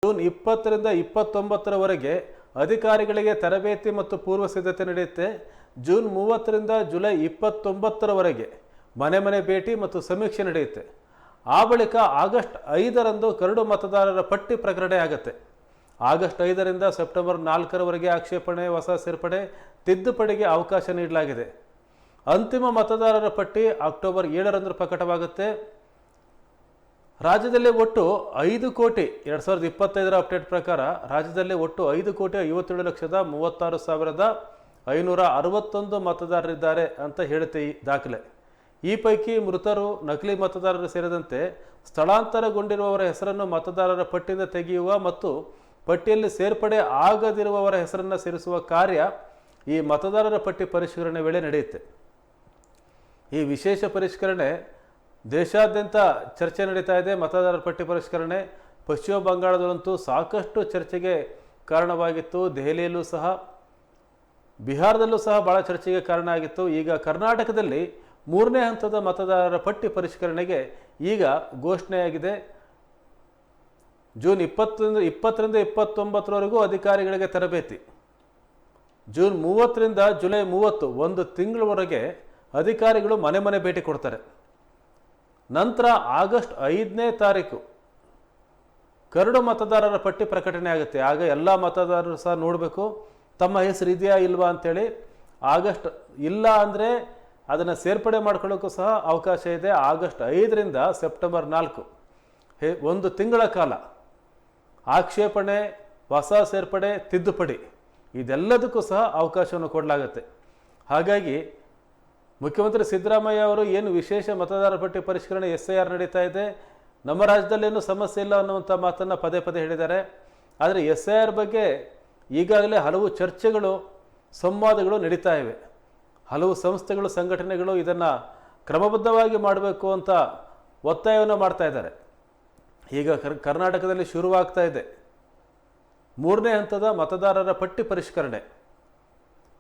June 20ರಿಂದ 29ರವರೆಗೆ ಅಧಿಕಾರಿಗಳಿಗೆ ತರಬೇತಿ ಮತ್ತು ಪೂರ್ವ ಸಿದ್ಧತೆ ನಡೆಯುತ್ತೆ. ಜೂನ್ 30ರಿಂದ ಜುಲೈ 29ರವರೆಗೆ ಮನೆ ಮನೆ ಭೇಟಿ ಮತ್ತು ಸಮೀಕ್ಷೆ ನಡೆಯುತ್ತೆ. ಆ ಬಳಿಕ ಆಗಸ್ಟ್ 5ರಂದು ಕರಡು ಮತದಾರರ ಪಟ್ಟಿ ಪ್ರಕಟಣೆ ಆಗುತ್ತೆ. ಆಗಸ್ಟ್ 5ರಿಂದ ಸೆಪ್ಟೆಂಬರ್ 4ರವರೆಗೆ ಆಕ್ಷೇಪಣೆ, ಹೊಸ ಸೇರ್ಪಡೆ, ತಿದ್ದುಪಡಿಗೆ ಅವಕಾಶ ನೀಡಲಾಗಿದೆ. ಅಂತಿಮ ಮತದಾರರ ಪಟ್ಟಿ ಅಕ್ಟೋಬರ್ 7ರಂದು ಪ್ರಕಟವಾಗುತ್ತೆ. ರಾಜ್ಯದಲ್ಲಿ ಒಟ್ಟು 5,00,00,000 2025ರ ಅಪ್ಡೇಟ್ ಪ್ರಕಾರ ರಾಜ್ಯದಲ್ಲಿ ಒಟ್ಟು 5,57,36,561 ಮತದಾರರಿದ್ದಾರೆ ಅಂತ ಹೇಳುತ್ತೆ ಈ ದಾಖಲೆ. ಈ ಪೈಕಿ ಮೃತರು, ನಕಲಿ ಮತದಾರರು ಸೇರಿದಂತೆ ಸ್ಥಳಾಂತರಗೊಂಡಿರುವವರ ಹೆಸರನ್ನು ಮತದಾರರ ಪಟ್ಟಿಯಿಂದ ತೆಗೆಯುವ ಮತ್ತು ಪಟ್ಟಿಯಲ್ಲಿ ಸೇರ್ಪಡೆ ಆಗದಿರುವವರ ಹೆಸರನ್ನು ಸೇರಿಸುವ ಕಾರ್ಯ ಈ ಮತದಾರರ ಪಟ್ಟಿ ಪರಿಷ್ಕರಣೆ ವೇಳೆ ನಡೆಯುತ್ತೆ. ಈ ವಿಶೇಷ ಪರಿಷ್ಕರಣೆ ದೇಶಾದ್ಯಂತ ಚರ್ಚೆ ನಡೀತಾ ಇದೆ. ಮತದಾರರ ಪಟ್ಟಿ ಪರಿಷ್ಕರಣೆ ಪಶ್ಚಿಮ ಬಂಗಾಳದಲ್ಲಂತೂ ಸಾಕಷ್ಟು ಚರ್ಚೆಗೆ ಕಾರಣವಾಗಿತ್ತು. ದೆಹಲಿಯಲ್ಲೂ ಸಹ, ಬಿಹಾರದಲ್ಲೂ ಸಹ ಭಾಳ ಚರ್ಚೆಗೆ ಕಾರಣ ಆಗಿತ್ತು. ಈಗ ಕರ್ನಾಟಕದಲ್ಲಿ 3ನೇ ಹಂತದ ಮತದಾರರ ಪಟ್ಟಿ ಪರಿಷ್ಕರಣೆಗೆ ಈಗ ಘೋಷಣೆಯಾಗಿದೆ. ಜೂನ್ 20ರಿಂದ 29ರವರೆಗೂ ಅಧಿಕಾರಿಗಳಿಗೆ ತರಬೇತಿ. ಜೂನ್ 30ರಿಂದ ಜುಲೈ 30, 1 ತಿಂಗಳವರೆಗೆ ಅಧಿಕಾರಿಗಳು ಮನೆ ಮನೆ ಭೇಟಿ ಕೊಡ್ತಾರೆ. ನಂತರ ಆಗಸ್ಟ್ 5ನೇ ತಾರೀಕು ಕರಡು ಮತದಾರರ ಪಟ್ಟಿ ಪ್ರಕಟಣೆ ಆಗುತ್ತೆ. ಆಗ ಎಲ್ಲ ಮತದಾರರು ಸಹ ನೋಡಬೇಕು ತಮ್ಮ ಹೆಸರು ಇದೆಯಾ ಇಲ್ವಾ ಅಂಥೇಳಿ. ಆಗಸ್ಟ್ ಇಲ್ಲ ಅಂದರೆ ಅದನ್ನು ಸೇರ್ಪಡೆ ಮಾಡ್ಕೊಳ್ಳೋಕ್ಕೂ ಸಹ ಅವಕಾಶ ಇದೆ. ಆಗಸ್ಟ್ 5ರಿಂದ ಸೆಪ್ಟೆಂಬರ್ 4, 1 ತಿಂಗಳ ಕಾಲ ಆಕ್ಷೇಪಣೆ, ಹೊಸ ಸೇರ್ಪಡೆ, ತಿದ್ದುಪಡಿ ಇದೆಲ್ಲದಕ್ಕೂ ಸಹ ಅವಕಾಶವನ್ನು ಕೊಡಲಾಗುತ್ತೆ. ಹಾಗಾಗಿ ಮುಖ್ಯಮಂತ್ರಿ ಸಿದ್ದರಾಮಯ್ಯ ಅವರು ಏನು ವಿಶೇಷ ಮತದಾರರ ಪಟ್ಟಿ ಪರಿಷ್ಕರಣೆ SIR ನಡೀತಾ ಇದೆ, ನಮ್ಮ ರಾಜ್ಯದಲ್ಲೇನು ಸಮಸ್ಯೆ ಇಲ್ಲ ಅನ್ನುವಂಥ ಮಾತನ್ನು ಪದೇ ಪದೇ ಹೇಳಿದ್ದಾರೆ. ಆದರೆ SIR ಬಗ್ಗೆ ಈಗಾಗಲೇ ಹಲವು ಚರ್ಚೆಗಳು, ಸಂವಾದಗಳು ನಡೀತಾ ಇವೆ. ಹಲವು ಸಂಸ್ಥೆಗಳು, ಸಂಘಟನೆಗಳು ಇದನ್ನು ಕ್ರಮಬದ್ಧವಾಗಿ ಮಾಡಬೇಕು ಅಂತ ಒತ್ತಾಯವನ್ನು ಮಾಡ್ತಾ ಇದ್ದಾರೆ. ಈಗ ಕರ್ನಾಟಕದಲ್ಲಿ ಶುರುವಾಗ್ತಾ ಇದೆ 3ನೇ ಹಂತದ ಮತದಾರರ ಪಟ್ಟಿ ಪರಿಷ್ಕರಣೆ.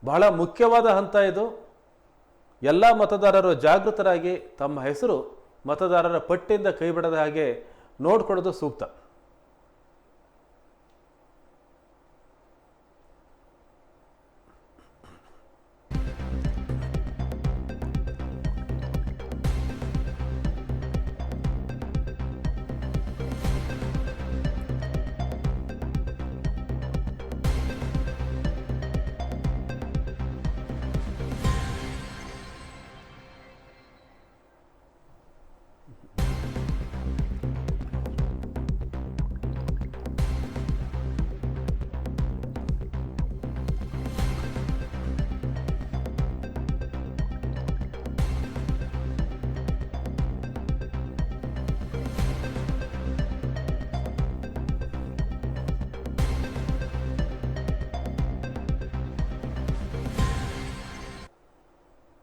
ಬಹಳ ಮುಖ್ಯವಾದ ಹಂತ ಇದು. ಎಲ್ಲ ಮತದಾರರು ಜಾಗೃತರಾಗಿ ತಮ್ಮ ಹೆಸರು ಮತದಾರರ ಪಟ್ಟಿಯಿಂದ ಕೈಬಿಡದ ಹಾಗೆ ನೋಡಿಕೊಳ್ಳೋದು ಸೂಕ್ತ.